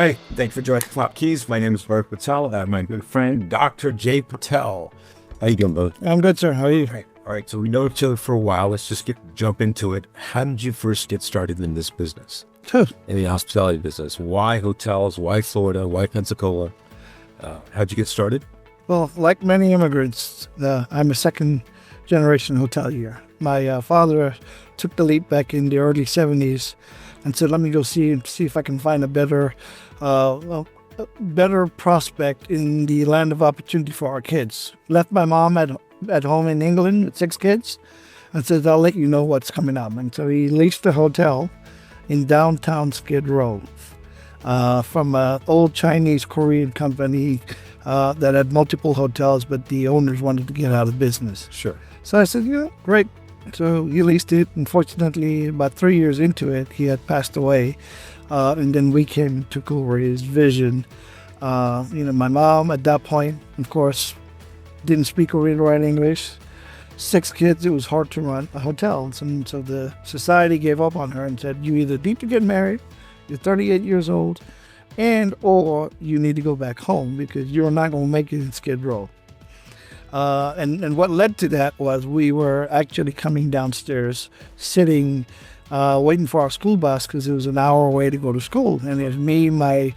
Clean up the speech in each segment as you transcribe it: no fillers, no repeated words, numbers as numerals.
Hi, thanks for joining Flop Keys. My name is Patel. I have my good friend, Dr. J. Patel. How you doing, brother? I'm good, sir. How are you? All right, so we know each other for a while. Let's just jump into it. How did you first get started in this business? In the hospitality business? Why hotels? Why Florida? Why Pensacola? How'd you get started? Well, like many immigrants, I'm a second-generation hotelier. My father took the leap back in the early 70s and said, let me go see if I can find a better prospect in the land of opportunity for our kids. Left my mom at home in England with 6 kids and says, I'll let you know what's coming up. And so he leased a hotel in downtown Skid Row from an old Chinese Korean company that had multiple hotels, but the owners wanted to get out of business. Sure. So I said, yeah, great. So he leased it. Unfortunately, about 3 years into it, he had passed away. And then we came and took over his vision. My mom at that point, of course, didn't speak or read or write English. 6 kids, it was hard to run a hotel. And so the society gave up on her and said, you either need to get married, you're 38 years old, or you need to go back home because you're not going to make it in Skid Row. And what led to that was we were actually coming downstairs, sitting, waiting for our school bus because it was an hour away to go to school. And it was me, my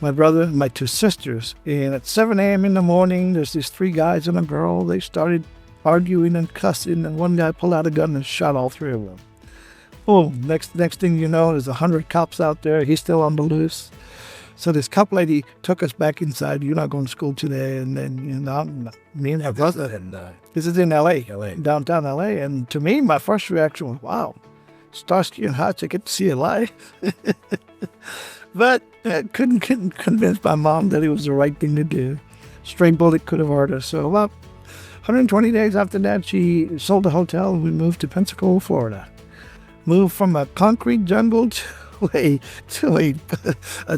brother, and my 2 sisters. And at 7 a.m. in the morning, there's these 3 guys and a girl. They started arguing and cussing, and one guy pulled out a gun and shot all 3 of them. Boom. Next thing you know, there's 100 cops out there. He's still on the loose. So this cop lady took us back inside. You're not going to school today. And then, me and her brother. This is in L.A., downtown L.A. And to me, my first reaction was, wow, Starsky and Hutch, I get to see it live. But I couldn't convince my mom that it was the right thing to do. Stray bullet could have hurt us. So about 120 days after that, she sold the hotel and we moved to Pensacola, Florida. Moved from a concrete jungle to a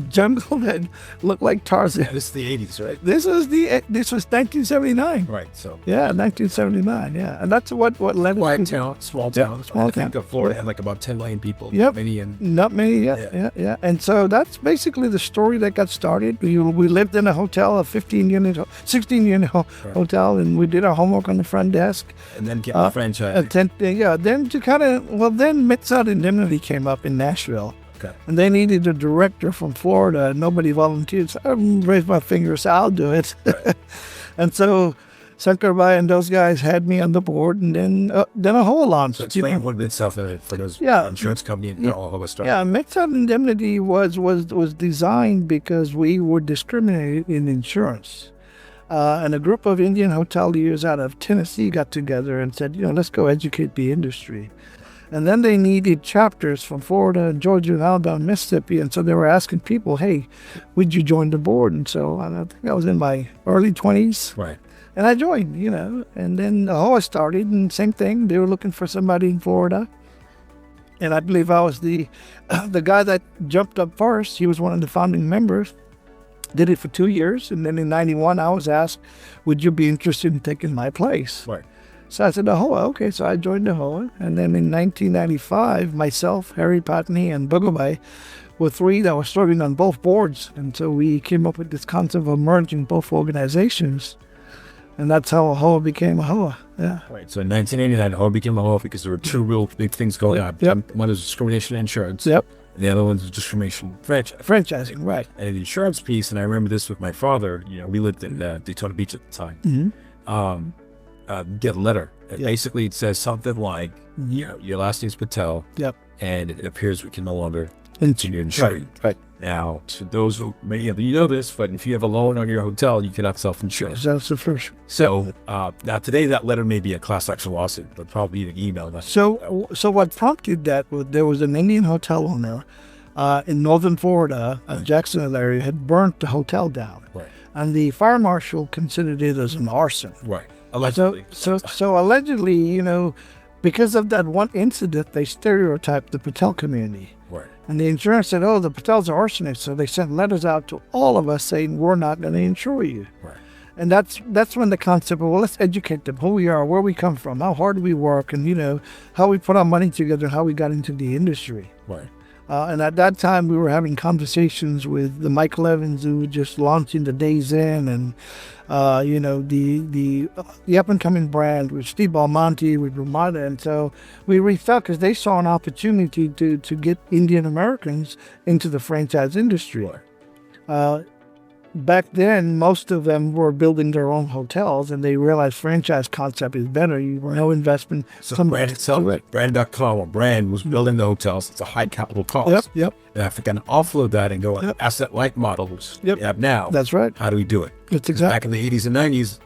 jungle that looked like Tarzan. This is the 80s, right? This was 1979. Right, so. Yeah, 1979, yeah. And that's what led Quiet town, small town. Yeah, small I think of Florida had like about 10 million people. Yep. Not many. Yeah. And so that's basically the story that got started. We lived in a hotel, a 16-unit hotel, and we did our homework on the front desk. And then get a franchise. Then Mid-South Indemnity came up in Nashville. Okay. And they needed a director from Florida, and nobody volunteered. So I raised my finger and said, I'll do it. Right. And so Sankarbai and those guys had me on the board, and then a whole lot. So explain what itself for those insurance company and all of us stuff. Yeah, Mid-South Indemnity was designed because we were discriminated in insurance. And a group of Indian hoteliers out of Tennessee got together and said, let's go educate the industry. And then they needed chapters from Florida, Georgia, and Alabama, Mississippi. And so they were asking people, hey, would you join the board? And so I think I was in my early 20s. Right. And I joined, And then I started, and same thing. They were looking for somebody in Florida. And I believe I was the guy that jumped up first. He was one of the founding members. Did it for 2 years. And then in 91, I was asked, would you be interested in taking my place? Right. So I said, AHOA, okay. So I joined AHOA. And then in 1995, myself, Harry Patney, and Bugabai were 3 that were serving on both boards. And so we came up with this concept of merging both organizations. And that's how AHOA became AHOA. Yeah. Right. So in 1989, AHOA became AHOA because there were 2 real big things going on. Yep. One is discrimination insurance. Yep. And the other one is discrimination franchising, right. And the insurance piece, and I remember this with my father, we lived in Daytona Beach at the time. Mm-hmm. Get a letter. Basically, it says something like, your last name's Patel. Yep. And it appears we can no longer continue insuring. Right. Now, to those who may know this, but if you have a loan on your hotel, you cannot self-insure. That's the first. So now today that letter may be a class action lawsuit, but probably an email. So what prompted that was there was an Indian hotel owner in northern Florida, Jacksonville area, had burnt the hotel down. Right. And the fire marshal considered it as an arson. Right. Allegedly. So allegedly, because of that one incident, they stereotyped the Patel community. Right. And the insurance said, the Patels are arsonists. So they sent letters out to all of us saying, we're not going to insure you. Right. And that's when the concept of, let's educate them, who we are, where we come from, how hard we work, and, how we put our money together, how we got into the industry. Right. And at that time, we were having conversations with the Michael Evans who were just launching the Days Inn, and the up and coming brand with Steve Belmonte, with Ramada, and so we reached out because they saw an opportunity to get Indian Americans into the franchise industry. Back then, most of them were building their own hotels, and they realized franchise concept is better. You were no investment. So brand itself, brand.com or brand was building the hotels. It's a high capital cost. Yep. And if we can offload that and go on asset-light models we have now, That's right. how do we do it? That's exactly. Back in the 80s and 90s,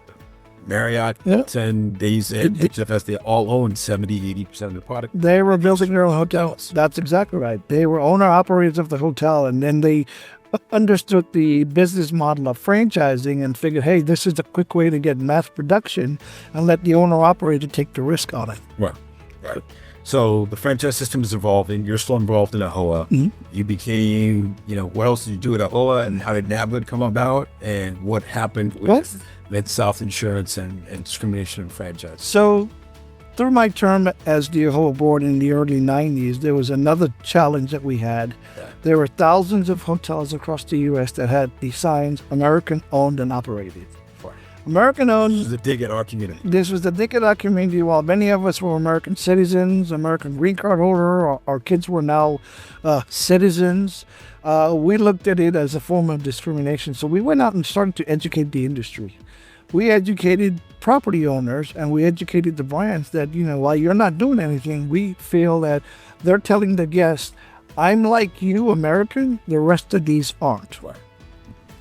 Marriott, and Days Inn, HFS, they all owned 70, 80% of the product. They were building their own hotels. That's exactly right. They were owner-operators of the hotel, and then they understood the business model of franchising and figured, hey, this is a quick way to get mass production and let the owner-operator take the risk on it. Right. So the franchise system is evolving. You're still involved in AHOA. You became, what else did you do at AHOA, and how did NABWID come about, and what happened with Mid-South Insurance and discrimination in franchise? So through my term as the AHOA board in the early 90s, there was another challenge that we had. There were thousands of hotels across the U.S. that had the signs American owned and operated. American owned. This is a dig at our community. This was the dig at our community. While many of us were American citizens, American green card holder, our kids were now citizens, we looked at it as a form of discrimination. So we went out and started to educate the industry. We educated property owners, and we educated the brands that, while you're not doing anything, we feel that they're telling the guests, I'm like you, American, the rest of these aren't.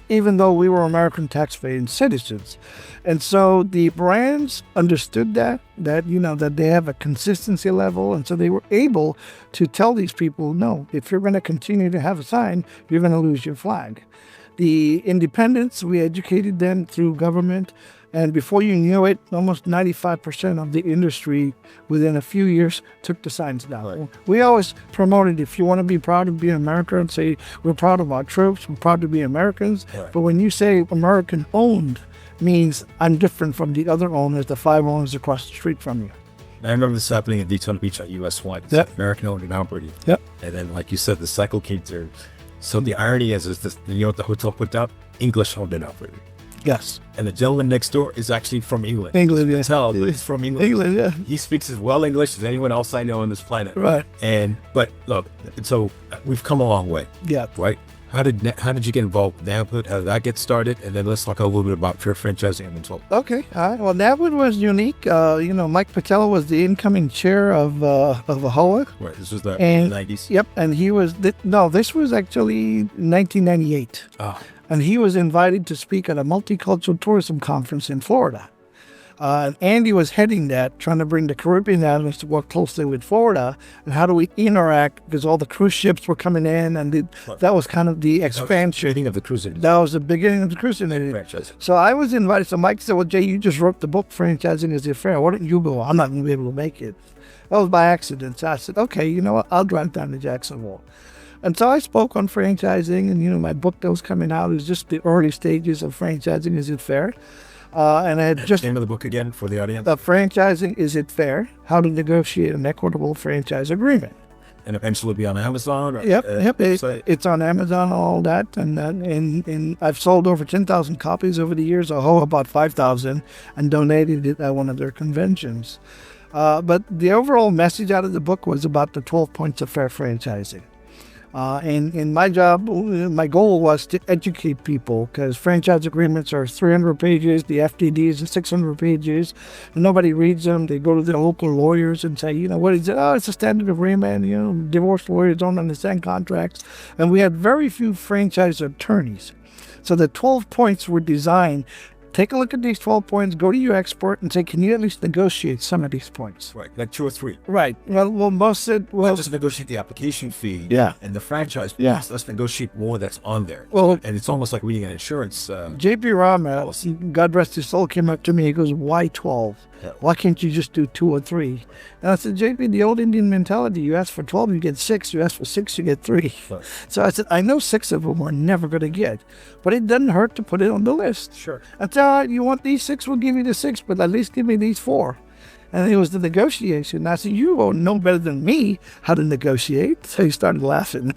Even though we were American taxpaying citizens. And so the brands understood that they have a consistency level. And so they were able to tell these people, no, if you're going to continue to have a sign, you're going to lose your flag. The independents, we educated them through government. And before you knew it, almost 95% of the industry within a few years took the signs down. We always promoted, if you want to be proud of being American, and say we're proud of our troops, we're proud to be Americans. But when you say American owned, means I'm different from the other owners, the 5 owners across the street from you. I remember this happening at Daytona Beach at US 1. American owned and operated. And then, like you said, the cycle came through. So the irony is this, what the hotel put out? English owned and operated. Yes. And the gentleman next door is actually from England. England, yeah. He's from England. England, yeah. He speaks as well English as anyone else I know on this planet. Right. But look, so we've come a long way. Yeah. Right. How did you get involved with NABWID? How did that get started? And then let's talk a little bit about fair franchising and so. Okay. All right. Well, NABWID was unique. Mike Patel was the incoming chair of AHOA. Right. This was the 90s. Yep. And he was this was actually 1998. Oh. And he was invited to speak at a multicultural tourism conference in Florida. And Andy was heading that, trying to bring the Caribbean islands to work closely with Florida. And how do we interact? Because all the cruise ships were coming in, and that was kind of the expansion of the cruise industry. That was the beginning of the cruise industry. So I was invited. So Mike said, well, Jay, you just wrote the book, Franchising Is It Fair? Why don't you go? I'm not going to be able to make it. That was by accident. So I said, okay, you know what? I'll drive down to Jacksonville. And so I spoke on franchising, and, my book that was coming out is just the early stages of Franchising Is It Fair? And I had just... Name of the book again for the audience? Franchising Is It Fair? How to Negotiate an Equitable Franchise Agreement. And eventually be on Amazon? Yep. It's on Amazon, all that. And I've sold over 10,000 copies over the years, about 5,000, and donated it at one of their conventions. But the overall message out of the book was about the 12 points of fair franchising. And my job, my goal was to educate people, because franchise agreements are 300 pages, the FDDs are 600 pages, and nobody reads them. They go to their local lawyers and say, what is it? Oh, it's a standard agreement. Divorce lawyers don't understand contracts. And we had very few franchise attorneys. So the 12 points were designed. Take a look at these 12 points, go to your expert and say, can you at least negotiate some of these points? Right, like 2 or 3. Right. Well, most said, not just negotiate the application fee and the franchise fees. Yeah. Let's negotiate more that's on there. Well, and it's almost like reading an insurance. J.P. Rama, God rest his soul, came up to me. He goes, why 12? Yeah. Why can't you just do 2 or 3? And I said, JP, the old Indian mentality, you ask for 12, you get 6. You ask for 6, you get 3. Right. So I said, I know 6 of them we're never going to get, but it doesn't hurt to put it on the list. Sure. I said, all right, you want these 6, we'll give you the 6, but at least give me these 4. And it was the negotiation. I said, you won't know better than me how to negotiate. So he started laughing.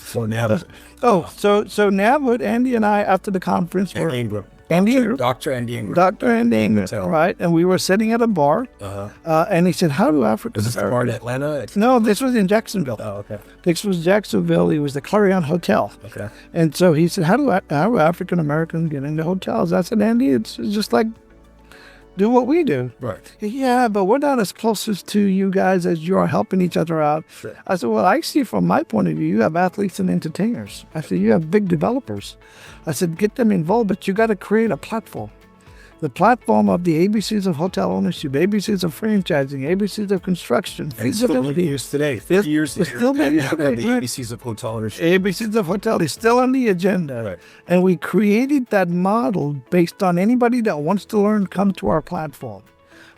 So now, So now with Andy and I after the conference were Ingram, Andy Ingram, Dr. Andy Ingram. Dr. Andy Ingram, Patel. right? And we were sitting at a bar, and he said, "How do Africa?" Is this the bar in Atlanta? No, this was in Jacksonville. Oh, okay. This was Jacksonville. It was the Clarion Hotel. Okay. And so he said, how do African Americans get into hotels? I said, Andy, it's just like do what we do. Right. Yeah, but we're not as close as to you guys as you are helping each other out. Sure. I said, well, I see from my point of view, you have athletes and entertainers. I said, you have big developers. I said, get them involved, but you got to create a platform. The platform of the ABCs of hotel ownership, ABCs of franchising, ABCs of construction, And it's still being feasibility. used today. It's 50 years it's later. still being you used have today, the right. ABCs of hotel ownership. ABCs of hotel is still on the agenda. Right. And we created that model based on anybody that wants to learn, come to our platform.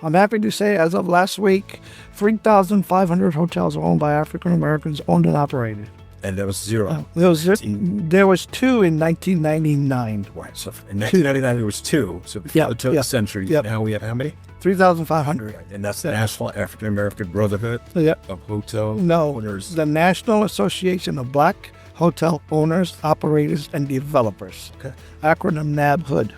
I'm happy to say, as of last week, 3,500 hotels are owned by African Americans, owned and operated. And that was zero. There was two in 1999. Right. So in 1999, there was two. So before the turn of the century, now we have how many? 3,500. And that's the National African American Brotherhood Yep. of Hotel No, Owners. the National Association of Black Hotel Owners, Operators, and Developers. Okay. Acronym NAB-HOOD.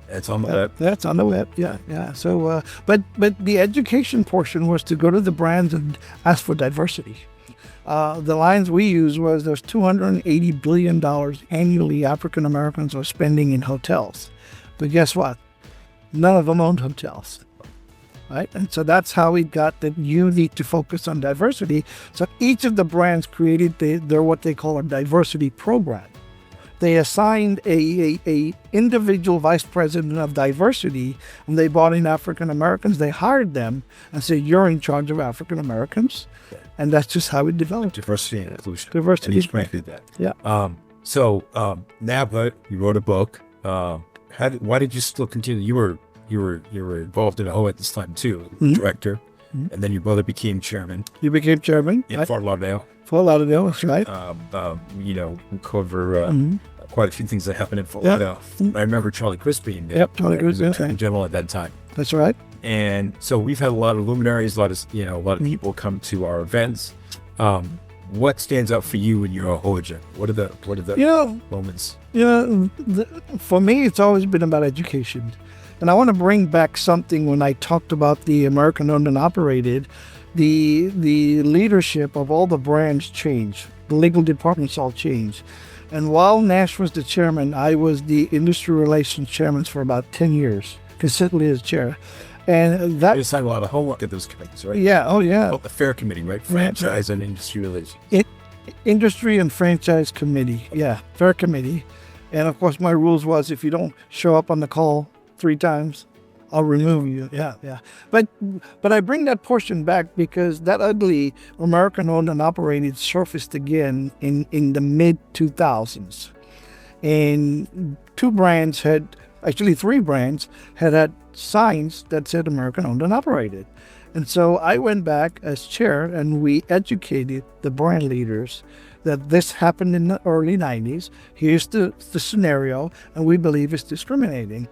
It's on the web. That's on the web. Yeah. So, but the education portion was to go to the brands and ask for diversity. The lines we used was there's $280 billion annually African Americans are spending in hotels. But guess what? None of them owned hotels. Right? And so that's how we got that you need to focus on diversity. So each of the brands created their what they call a diversity program. They assigned a individual vice president of diversity, and they brought in African Americans. They hired them and said, you're in charge of African Americans. And that's just how it developed. Diversity and inclusion. Diversity. And each brand did that. Yeah. So NABHUD, you wrote a book. Why did you still continue? You were involved in a at this time too, director, and then your brother became chairman. You became chairman. In Fort Lauderdale. Fort Lauderdale, that's right. We cover quite a few things that happened in Fort Lauderdale. I remember Charlie Crisp being there. Yep, Charlie Crisp, was in general at that time. That's right. And so we've had a lot of luminaries, a lot of people come to our events. What stands out for you in your origin? What are the moments? For me, it's always been about education. And I want to bring back something when I talked about the American owned and operated. The leadership of all the brands changed. The legal departments all changed. And while Nash was the chairman, I was the industry relations chairman for about 10 years, consistently as chair. And that You just had a lot of homework at those committees, right? yeah, oh yeah. The fair committee, right? Franchise and industry relations. Industry and franchise committee, fair committee. And of course my rules was if you don't show up on the call 3 times, I'll remove you. Yeah. But I bring that portion back because that ugly American owned and operated surfaced again in the mid 2000s. And 3 brands had signs that said American owned and operated. And so I went back as chair and we educated the brand leaders that this happened in the early 90s. Here's the scenario, and we believe it's discriminating.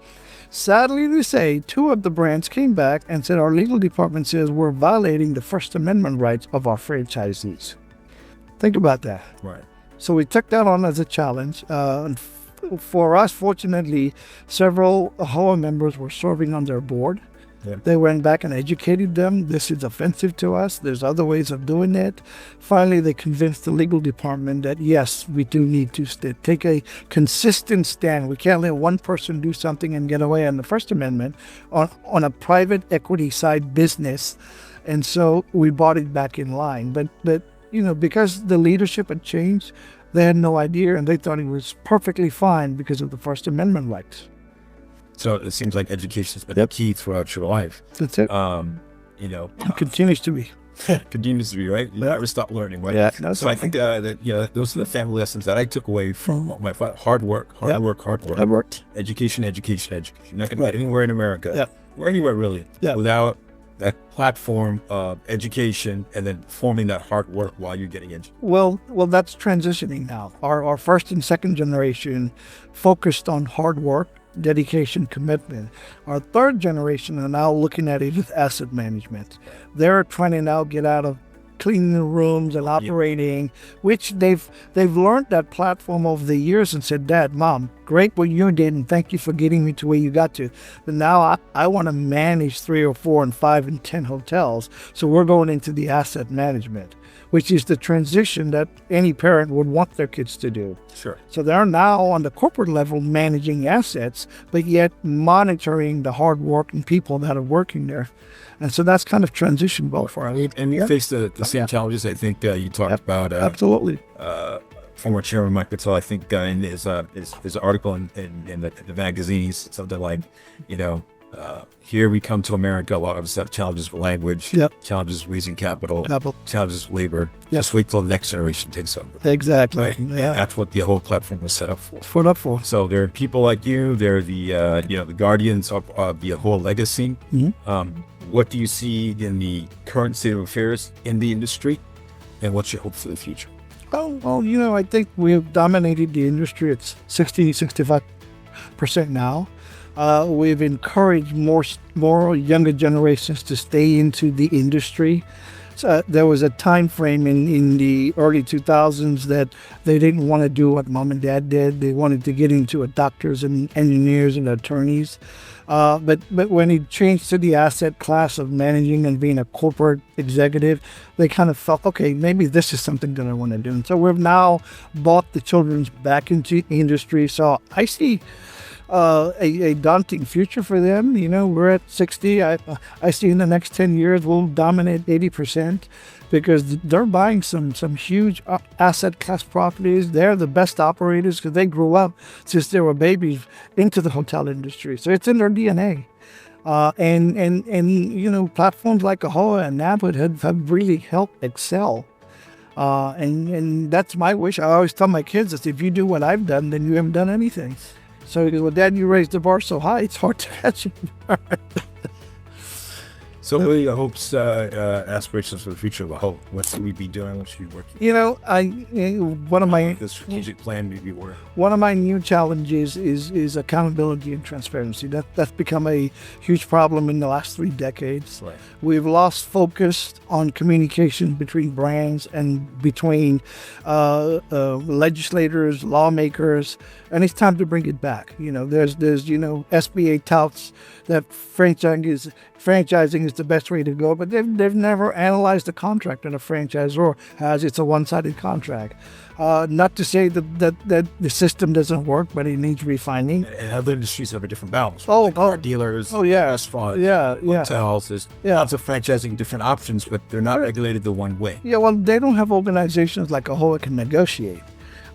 Sadly to say, 2 of the brands came back and said our legal department says we're violating the First Amendment rights of our franchisees. Think about that. Right. So we took that on as a challenge. For us, fortunately, several HOA members were serving on their board. Yeah. They went back and educated them. This is offensive to us. There's other ways of doing it. Finally, they convinced the legal department that, yes, we do need to take a consistent stand. We can't let one person do something and get away on the First Amendment on a private equity side business. And so we brought it back in line. But because the leadership had changed, they had no idea, and they thought it was perfectly fine because of the First Amendment rights. So it seems like education has been key throughout your life. That's it. It continues to be. Continues to be, right? You never stop learning, right? Yeah. So I think that those are the family lessons that I took away from my father. Hard work. I worked. Education. You're not going to get anywhere in America, or anywhere really, without that platform of education and then forming that hard work while you're getting into it. Well, that's transitioning now. Our first and second generation focused on hard work dedication, commitment. Our third generation are now looking at it with asset management. They're trying to now get out of cleaning the rooms and operating, which they've learned that platform over the years and said, Dad, Mom, great what you did and thank you for getting me to where you got to. But now I want to manage 3 or 4 and 5 and 10 hotels. So we're going into the asset management, which is the transition that any parent would want their kids to do. Sure. So they're now on the corporate level managing assets, but yet monitoring the hard working people that are working there. And so that's kind of transition well for us. And you face the same challenges. I think you talked about absolutely. Former Chairman Mike Patel. I think in his article in the magazines, something like, here we come to America. A lot of us have challenges with language, challenges raising capital, challenges with labor. Just wait till the next generation takes over. Exactly. Right? Yeah. That's what the whole platform was set up for. So there are people like you. They're the the guardians of the whole legacy. Mm-hmm. What do you see in the current state of affairs in the industry, and what's your hope for the future? Oh, well, I think we've dominated the industry. It's 65% now. We've encouraged more younger generations to stay into the industry. So there was a time frame in the early 2000s that they didn't want to do what Mom and Dad did. They wanted to get into doctors and engineers and attorneys. But when it changed to the asset class of managing and being a corporate executive, they kind of felt, okay, maybe this is something that I want to do. And so we've now brought the children back into the industry. So I see a daunting future for them. We're at 60. I see in the next 10 years we'll dominate 80% because they're buying some huge asset class properties. They're the best operators because they grew up since they were babies into the hotel industry. So it's in their DNA. And platforms like AHOA and NABWOOD have really helped excel. And that's my wish. I always tell my kids that if you do what I've done, then you haven't done anything. So he goes, well, Dad, you raised the bar so high, it's hard to catch you. So what are your hopes, aspirations for the future of AHOA? What should we be doing? What should we be working on? The strategic plan maybe work. One of my new challenges is accountability and transparency. That's become a huge problem in the last 3 decades. Right. We've lost focus on communication between brands and between legislators, lawmakers, and it's time to bring it back. There's SBA touts that franchising is the best way to go, but they've never analyzed the contract that a franchisor has. It's a one-sided contract. Not to say that the system doesn't work, but it needs refining. And other industries have a different balance. Car dealers, restaurants, hotels. There's lots of franchising, different options, but they're not regulated the one way. Yeah, well, they don't have organizations like AHOA can negotiate.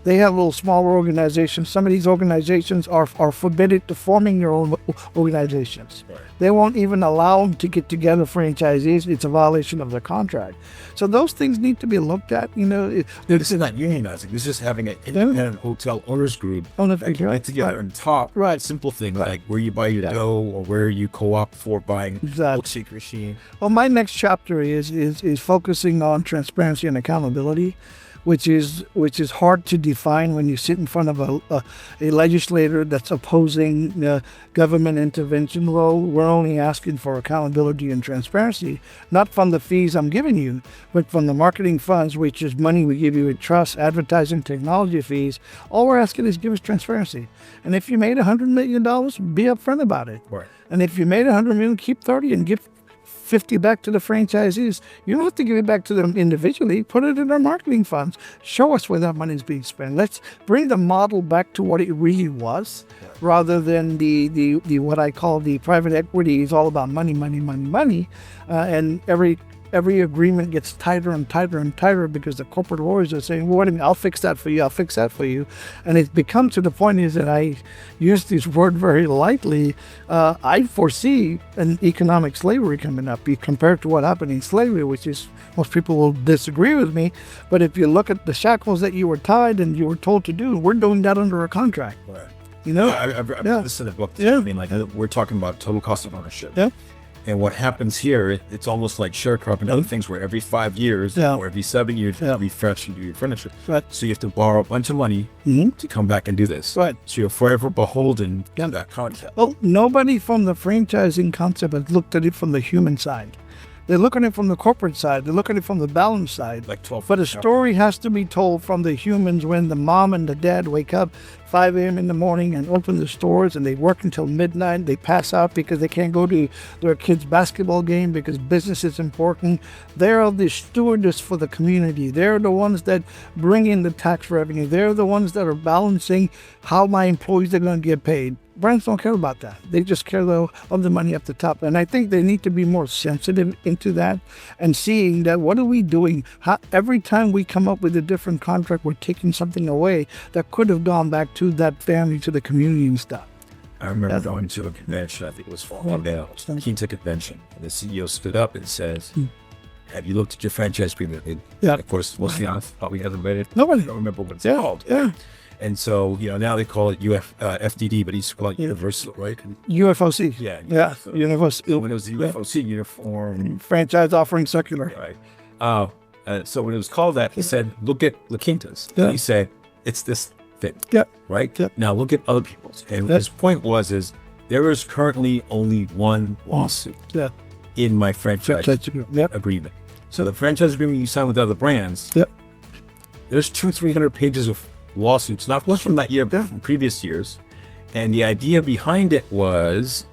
They have little smaller organizations. Some of these organizations are forbidden to forming their own organizations. Right. They won't even allow them to get together franchisees. It's a violation of their contract. So those things need to be looked at. This is not unionizing. This is having an independent hotel owners group get together and talk. Right. Simple thing like where you buy your dough or where you co-op for buying milkshake machine. Well, my next chapter is focusing on transparency and accountability, which is hard to define when you sit in front of a legislator that's opposing government intervention. Well, we're only asking for accountability and transparency, not from the fees I'm giving you, but from the marketing funds, which is money we give you in trust, advertising, technology fees. All we're asking is give us transparency. And if you made $100 million, be upfront about it. Right. And if you made $100 million, keep 30 and give 50 back to the franchisees. You don't have to give it back to them individually. Put it in their marketing funds. Show us where that money is being spent. Let's bring the model back to what it really was, rather than the what I call the private equity is all about money, and every agreement gets tighter and tighter and tighter because the corporate lawyers are saying, well, wait a minute, I'll fix that for you. And it's become to the point is that I use this word very lightly. I foresee an economic slavery coming up compared to what happened in slavery, which is, most people will disagree with me. But if you look at the shackles that you were tied and you were told to do, we're doing that under a contract. Right. You know? I've listened to the book. I mean, like, we're talking about total cost of ownership. Yeah. And what happens here, it's almost like sharecropping and other things where every 5 years Yeah. or every 7 years, you refresh and do your furniture. Right. So you have to borrow a bunch of money to come back and do this. Right. So you're forever beholden to that concept. Well, nobody from the franchising concept has looked at it from the human side. They look at it from the corporate side. They look at it from the balance side. Like 12. But a story has to be told from the humans when the mom and the dad wake up 5 a.m. in the morning and open the stores and they work until midnight. They pass out because they can't go to their kids' basketball game because business is important. They're the stewardess for the community. They're the ones that bring in the tax revenue. They're the ones that are balancing how my employees are going to get paid. Brands don't care about that. They just care of the money up the top. And I think they need to be more sensitive into that and seeing that what are we doing? Every time we come up with a different contract, we're taking something away that could have gone back to that family, to the community and stuff. I remember going to a convention, I think it was for Patel, Quinta convention, and the CEO stood up and says, have you looked at your franchise agreement? And of course, we'll be honest, probably hasn't read it. Nobody. I don't remember what it's called. Yeah. And so, now they call it FDD, but he used to call it Universal, right? UFOC. Yeah. So Universal. When it was the UFOC uniform. Franchise offering circular. Right. So when it was called that, he said, look at La Quinta's. Yeah. He said, it's this thing. Yeah. Right? Yeah. Now look at other people's. And his point is there is currently only one lawsuit in my franchise agreement. So the franchise agreement you sign with other brands, there's 200-300 pages of lawsuits, not just from that year, but from previous years. And the idea behind it was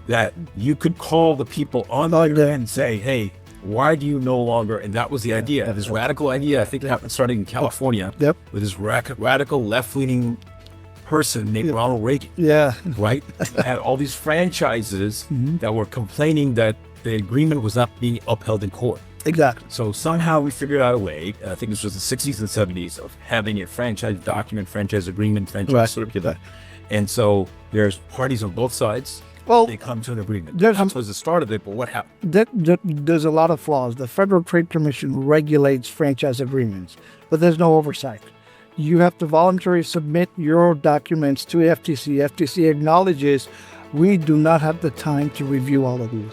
that you could call the people on there and say, hey, why do you no longer, and that was the idea, this radical idea, I think it happened starting in California, with this radical left-leaning person named Ronald Reagan. Right? Had all these franchises that were complaining that the agreement was not being upheld in court. Exactly. So somehow we figured out a way, I think this was the 60s and 70s, of having a franchise document, franchise agreement, franchise circular. And so there's parties on both sides. Well, they come to an agreement. There's the start of it, but what happened? There's a lot of flaws. The Federal Trade Commission regulates franchise agreements, but there's no oversight. You have to voluntarily submit your documents to FTC. FTC acknowledges we do not have the time to review all of these.